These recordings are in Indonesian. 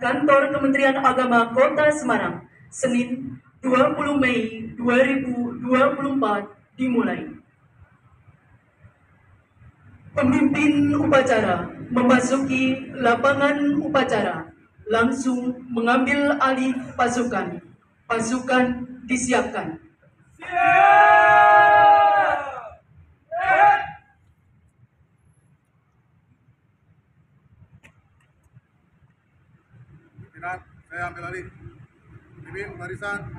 Kantor Kementerian Agama Kota Semarang, Senin 20 Mei 2024 dimulai. Pemimpin upacara memasuki lapangan upacara, langsung mengambil alih pasukan. Pasukan disiapkan. Pimpinan, saya ambil alih. Pimpin barisan,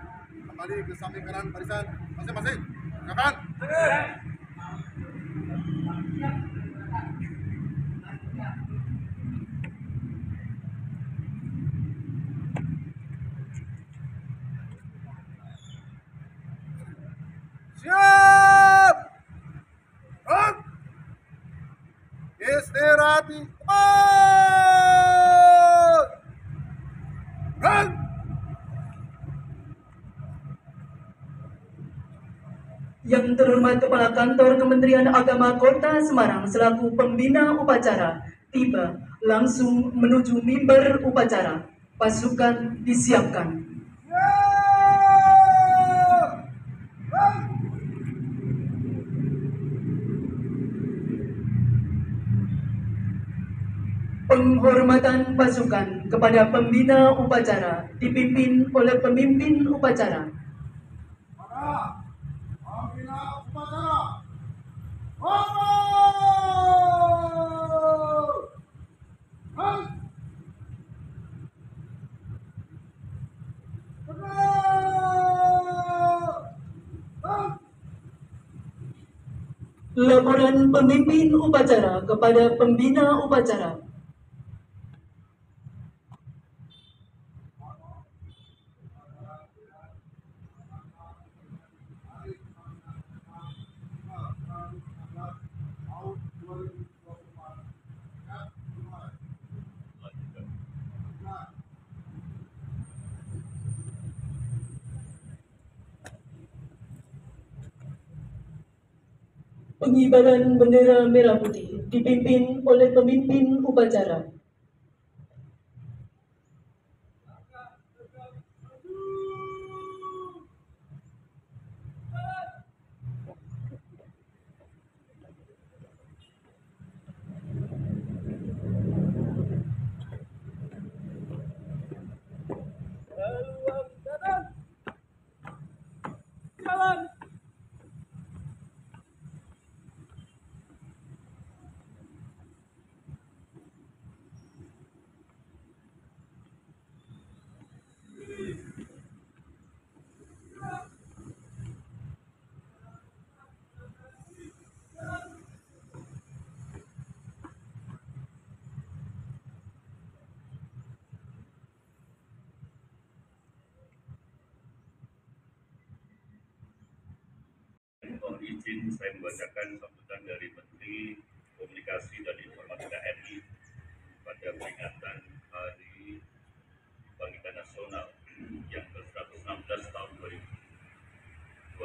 kembali ke samping kanan barisan masing-masing. Silakan. Siap. Run. Istirahat. Run. Yang terhormat Kepala Kantor Kementerian Agama Kota Semarang selaku pembina upacara tiba langsung menuju mimbar upacara. Pasukan disiapkan. Penghormatan pasukan kepada pembina upacara dipimpin oleh pemimpin upacara. Pembina upacara. Laporan pemimpin upacara kepada pembina upacara. Pengibaran bendera merah putih dipimpin oleh pemimpin upacara. Mohon izin saya membacakan sambutan dari Menteri Komunikasi dan Informatika RI pada peringatan Hari Kebangkitan Nasional yang ke-116 tahun 2024.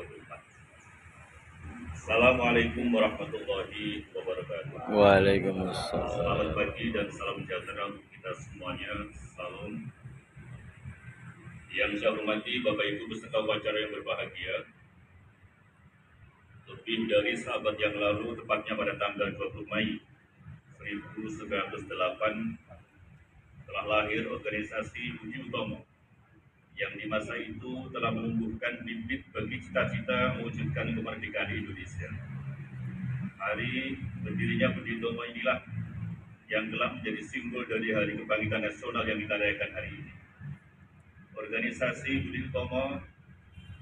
Assalamualaikum warahmatullahi wabarakatuh. Waalaikumsalam. Selamat pagi dan salam sejahtera untuk kita semuanya. Salam. Yang saya hormati Bapak Ibu peserta upacara yang berbahagia. Lebih dari seabad yang lalu, tepatnya pada tanggal 20 Mei 1908, telah lahir organisasi Budi Utomo yang di masa itu telah menumbuhkan bibit bagi cita-cita mewujudkan kemerdekaan Indonesia. Hari berdirinya Budi Utomo inilah yang telah menjadi simbol dari Hari Kebangkitan Nasional yang kita rayakan hari ini. Organisasi Budi Utomo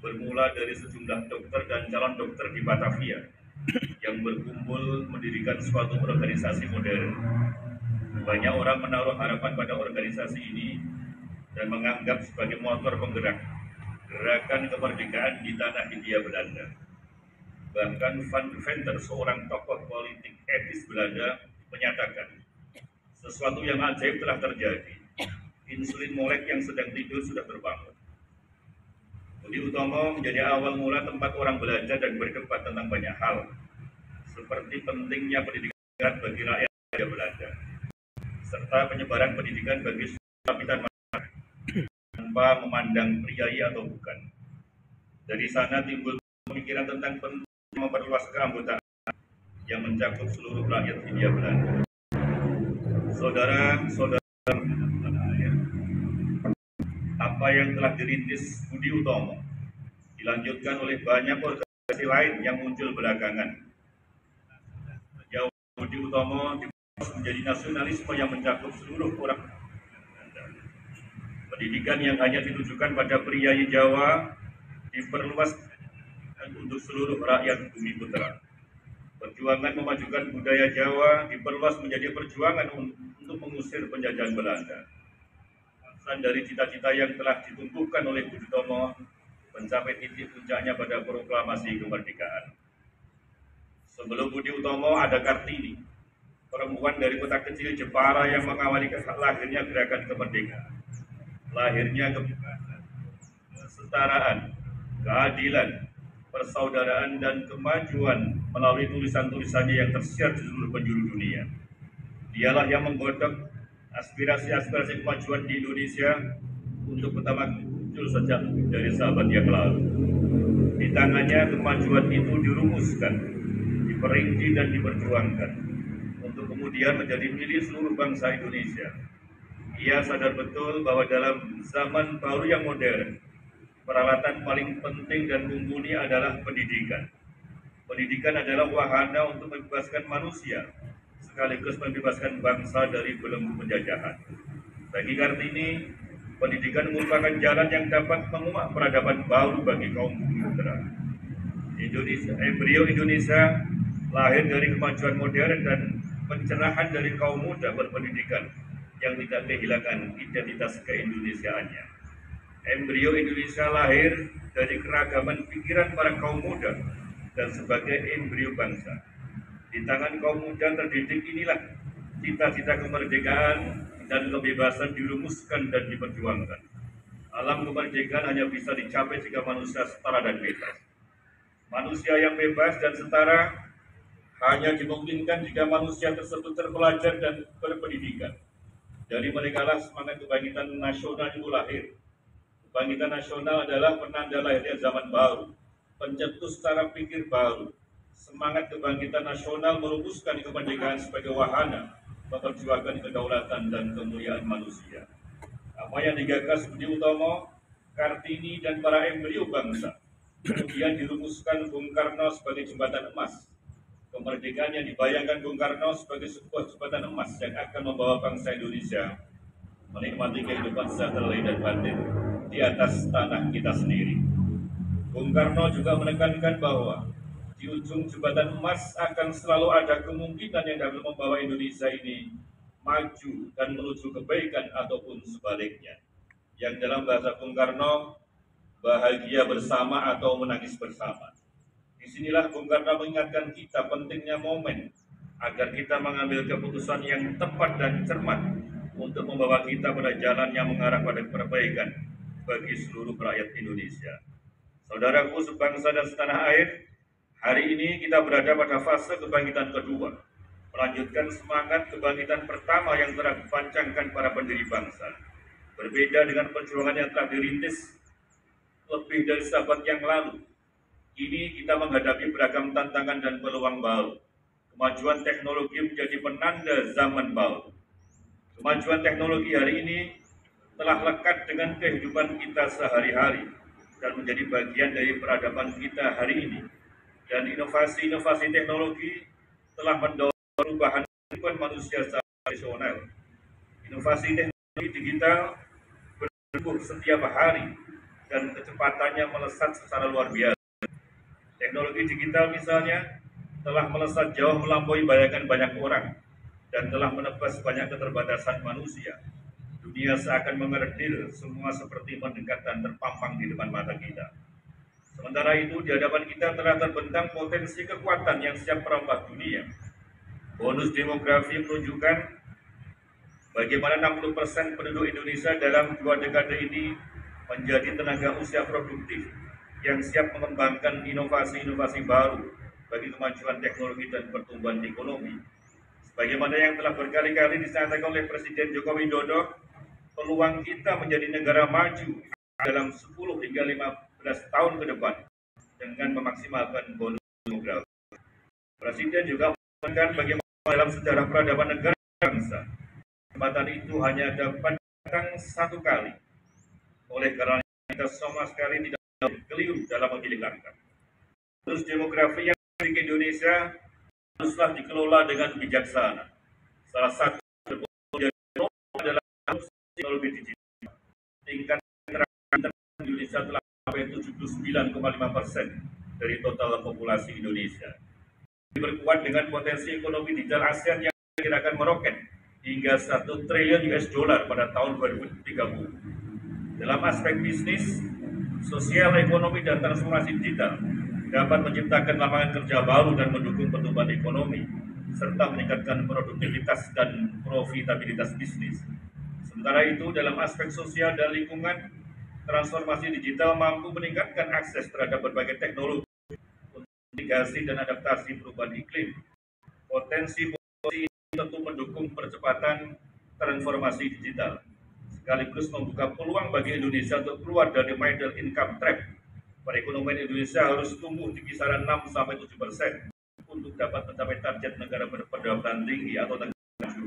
bermula dari sejumlah dokter dan calon dokter di Batavia yang berkumpul mendirikan suatu organisasi modern. Banyak orang menaruh harapan pada organisasi ini dan menganggap sebagai motor penggerak gerakan kemerdekaan di tanah Hindia Belanda. Bahkan Van Deventer, seorang tokoh politik etis Belanda, menyatakan sesuatu yang ajaib telah terjadi. Insulin molek yang sedang tidur sudah terbangun. Budi Utomo menjadi awal mula tempat orang belajar dan berdebat tentang banyak hal, seperti pentingnya pendidikan bagi rakyat Belanda, serta penyebaran pendidikan bagi lapisan masyarakat tanpa memandang priayi atau bukan. Dari sana timbul pemikiran tentang pentingnya memperluas keanggotaan yang mencakup seluruh rakyat Hindia Belanda. Saudara-saudara, apa yang telah dirintis Budi Utomo dilanjutkan oleh banyak organisasi lain yang muncul belakangan. Jauh Budi Utomo menjadi nasionalisme yang mencakup seluruh orang. Pendidikan yang hanya ditujukan pada priayi Jawa diperluas untuk seluruh rakyat bumi putra. Perjuangan memajukan budaya Jawa diperluas menjadi perjuangan untuk mengusir penjajahan Belanda. Alasan dari cita-cita yang telah ditumbuhkan oleh Budi Utomo mencapai titik puncaknya pada proklamasi kemerdekaan. Sebelum Budi Utomo ada Kartini, perempuan dari kota kecil Jepara yang mengawali lahirnya gerakan kemerdekaan. Lahirnya kebebasan, kesetaraan, keadilan, persaudaraan, dan kemajuan melalui tulisan-tulisannya yang tersiar di seluruh penjuru dunia. Dialah yang menggodok aspirasi-aspirasi kemajuan di Indonesia untuk pertama muncul sejak dari sahabat yang lalu. Di tangannya kemajuan itu dirumuskan, diperinci dan diperjuangkan untuk kemudian menjadi milik seluruh bangsa Indonesia. Ia sadar betul bahwa dalam zaman baru yang modern, peralatan paling penting dan mumpuni adalah pendidikan. Pendidikan adalah wahana untuk membebaskan manusia, sekaligus membebaskan bangsa dari belenggu penjajahan. Bagi Kartini, pendidikan merupakan jalan yang dapat menguak peradaban baru bagi kaum bumi putra. Embrio Indonesia lahir dari kemajuan modern dan pencerahan dari kaum muda berpendidikan yang tidak kehilangan identitas keindonesiaannya. Embrio Indonesia lahir dari keragaman pikiran para kaum muda dan sebagai embrio bangsa. Di tangan kaum muda terdidik inilah cita-cita kemerdekaan dan kebebasan dirumuskan dan diperjuangkan. Alam kemerdekaan hanya bisa dicapai jika manusia setara dan bebas. Manusia yang bebas dan setara hanya dimungkinkan jika manusia tersebut terpelajar dan berpendidikan. Dari merekalah semangat kebangkitan nasional itu lahir. Kebangkitan nasional adalah penanda lahirnya zaman baru, pencetus cara pikir baru. Semangat kebangkitan nasional merumuskan kemerdekaan sebagai wahana memperjuangkan kedaulatan dan kemuliaan manusia. Apa yang digagas Budi Utomo, Kartini, dan para embrio bangsa kemudian dirumuskan Bung Karno sebagai jembatan emas. Kemerdekaan yang dibayangkan Bung Karno sebagai sebuah jembatan emas yang akan membawa bangsa Indonesia menikmati kehidupan sejahtera dan batin di atas tanah kita sendiri. Bung Karno juga menekankan bahwa di ujung jembatan emas akan selalu ada kemungkinan yang dapat membawa Indonesia ini maju dan menuju kebaikan ataupun sebaliknya. Yang dalam bahasa Bung Karno, bahagia bersama atau menangis bersama. Disinilah Bung Karno mengingatkan kita pentingnya momen agar kita mengambil keputusan yang tepat dan cermat untuk membawa kita pada jalan yang mengarah pada perbaikan bagi seluruh rakyat Indonesia. Saudaraku sebangsa dan setanah air, hari ini kita berada pada fase kebangkitan kedua, melanjutkan semangat kebangkitan pertama yang telah dipancangkan para pendiri bangsa. Berbeda dengan perjuangan yang telah dirintis lebih dari seabad yang lalu, kini kita menghadapi beragam tantangan dan peluang baru. Kemajuan teknologi menjadi penanda zaman baru. Kemajuan teknologi hari ini telah lekat dengan kehidupan kita sehari-hari dan menjadi bagian dari peradaban kita hari ini. Dan inovasi-inovasi teknologi telah mendorong perubahan kehidupan manusia secara tradisional. Inovasi teknologi digital bertumbuh setiap hari dan kecepatannya melesat secara luar biasa. Teknologi digital misalnya telah melesat jauh melampaui bayangan banyak orang dan telah menebas banyak keterbatasan manusia. Dunia seakan mengerdil, semua seperti mendekat dan terpampang di depan mata kita. Sementara itu, di hadapan kita telah terbentang potensi kekuatan yang siap merombak dunia. Bonus demografi menunjukkan bagaimana 60% penduduk Indonesia dalam 2 dekade ini menjadi tenaga usia produktif yang siap mengembangkan inovasi-inovasi baru bagi kemajuan teknologi dan pertumbuhan ekonomi. Sebagaimana yang telah berkali-kali disampaikan oleh Presiden Joko Widodo, peluang kita menjadi negara maju dalam 10 hingga 15 tahun ke depan dengan memaksimalkan bonus demografi. Presiden juga menekankan bagaimana dalam sejarah peradaban negara bangsa, kesempatan itu hanya dapat datang satu kali. Oleh karena kita sama sekali tidak keliru dalam memilih langkah. Bonus demografi yang dimiliki Indonesia haruslah dikelola dengan bijaksana. Salah satu adalah teknologi digital. Tingkat internet Indonesia telah mencapai 79,5% dari total populasi Indonesia. Diperkuat dengan potensi ekonomi digital ASEAN yang diperkirakan meroket hingga 1 triliun US dollar pada tahun 2030. Dalam aspek bisnis, sosial, ekonomi, dan transformasi digital dapat menciptakan lapangan kerja baru dan mendukung pertumbuhan ekonomi, serta meningkatkan produktivitas dan profitabilitas bisnis. Sementara itu, dalam aspek sosial dan lingkungan, transformasi digital mampu meningkatkan akses terhadap berbagai teknologi untuk mitigasi dan adaptasi perubahan iklim. Potensi ini tentu mendukung percepatan transformasi digital, sekaligus membuka peluang bagi Indonesia untuk keluar dari middle income trap. Perekonomian Indonesia harus tumbuh di kisaran 6-7% untuk dapat mencapai target negara berpendapatan tinggi atau negara maju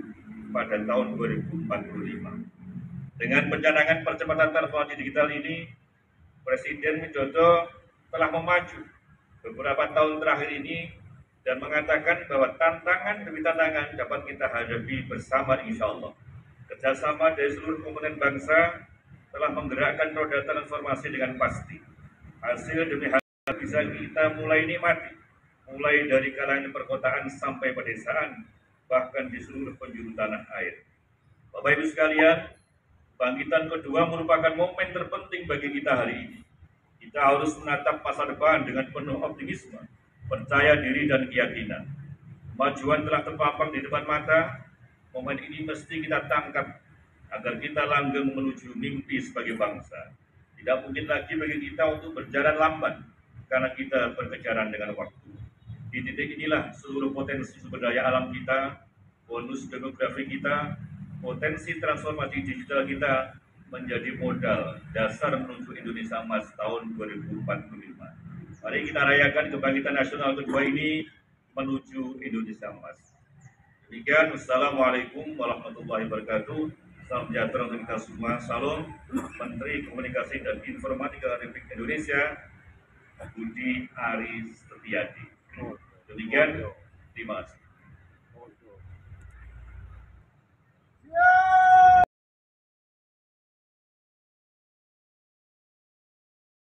pada tahun 2045. Dengan pencanangan percepatan transformasi digital ini, Presiden Widodo telah memacu beberapa tahun terakhir ini dan mengatakan bahwa tantangan demi tantangan dapat kita hadapi bersama insya Allah. Kerjasama dari seluruh komponen bangsa telah menggerakkan roda transformasi dengan pasti. Hasil demi hasil bisa kita mulai nikmati, mulai dari kalangan perkotaan sampai pedesaan, bahkan di seluruh penjuru tanah air. Bapak Ibu sekalian, bangkitan kedua merupakan momen terpenting bagi kita hari ini. Kita harus menatap masa depan dengan penuh optimisme, percaya diri dan keyakinan. Kemajuan telah terpampang di depan mata, momen ini mesti kita tangkap agar kita langgeng menuju mimpi sebagai bangsa. Tidak mungkin lagi bagi kita untuk berjalan lambat, karena kita berkejaran dengan waktu. Di titik inilah seluruh potensi sumber daya alam kita, bonus demografi kita, potensi transformasi digital kita menjadi modal dasar menuju Indonesia Emas tahun 2045. Mari kita rayakan kebangkitan nasional kedua ini menuju Indonesia Emas. Demikian, wassalamualaikum warahmatullahi wabarakatuh. Salam sejahtera untuk kita semua. Salam, Menteri Komunikasi dan Informatika Republik Indonesia, Budi Aris Setiadi. Demikian, terima kasih.